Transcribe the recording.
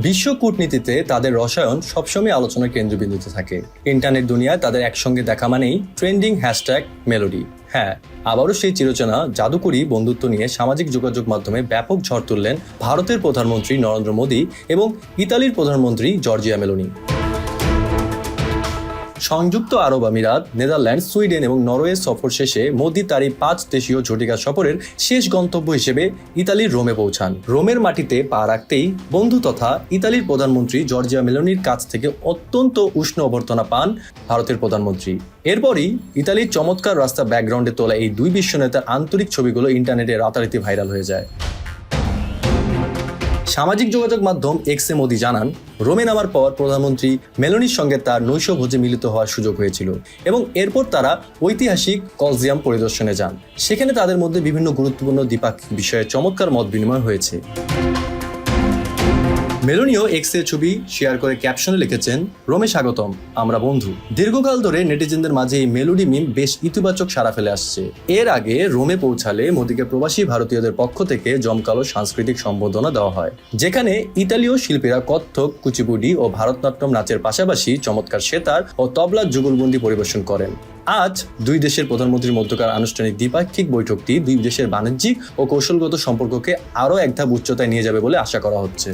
বিশ্ব কূটনীতিতে তাদের রসায়ন সবসময় আলোচনার কেন্দ্রবিন্দুতে থাকে। ইন্টারনেট দুনিয়ায় তাদের একসঙ্গে দেখা মানেই ট্রেন্ডিং হ্যাশট্যাগ মেলোডি। হ্যাঁ, আবারও সেই চিরচেনা জাদুকরী বন্ধুত্ব নিয়ে সামাজিক যোগাযোগ মাধ্যমে ব্যাপক ঝড় তুললেন ভারতের প্রধানমন্ত্রী নরেন্দ্র মোদী এবং ইতালির প্রধানমন্ত্রী জর্জিয়া মেলোনি। সংযুক্ত আরব আমিরাত, নেদারল্যান্ড, সুইডেন এবং নরওয়ে সফর শেষে মোদী তার এই 5 দেশীয় ঝটিকা সফরের শেষ গন্তব্য হিসেবে ইতালির রোমে পৌঁছান। রোমের মাটিতে পা রাখতেই বন্ধু তথা ইতালির প্রধানমন্ত্রী জর্জিয়া মেলোনির কাছ থেকে অত্যন্ত উষ্ণ অভ্যর্থনা পান ভারতের প্রধানমন্ত্রী। এরপরই ইতালির চমৎকার রাস্তা ব্যাকগ্রাউন্ডে তোলা এই দুই বিশ্ব নেতার আন্তরিক ছবিগুলো ইন্টারনেটে রাতারাতি ভাইরাল হয়ে যায়। সামাজিক যোগাযোগ মাধ্যম এক্সে মোদি জানান, রোমে নামার পর প্রধানমন্ত্রী মেলোনির সঙ্গে তার নৈশভোজে মিলিত হওয়ার সুযোগ হয়েছিল এবং এরপর তারা ঐতিহাসিক কলজিয়াম পরিদর্শনে যান। সেখানে তাদের মধ্যে বিভিন্ন গুরুত্বপূর্ণ দ্বিপাক্ষিক বিষয়ে চমৎকার মত বিনিময় হয়েছে। মেলোনিও এক্সের ছবি শেয়ার করে ক্যাপশনে লিখেছেন, রোমে স্বাগতম, আমরা বন্ধু। দীর্ঘকাল ধরে নেটিজেনদের মাঝে এই মেলোডি মিম বেশ ইতিবাচক সাড়া ফেলে আসছে। এর আগে রোমে পৌঁছালে মোদিকে প্রবাসী ভারতীয়দের পক্ষ থেকে জমকালো সাংস্কৃতিক সম্বোধনা দেওয়া হয়, যেখানে ইতালীয় শিল্পীরা কত্থক, কুচিপুডি ও ভারতনাট্যম নাচের পাশাপাশি চমৎকার সেতার ও তবলা যুগলবন্দি পরিবেশন করেন। আজ দুই দেশের প্রধানমন্ত্রীর মধ্যকার আনুষ্ঠানিক দ্বিপাক্ষিক বৈঠকটি দুই দেশের বাণিজ্যিক ও কৌশলগত সম্পর্ককে আরও এক ধাপ উচ্চতায় নিয়ে যাবে বলে আশা করা হচ্ছে।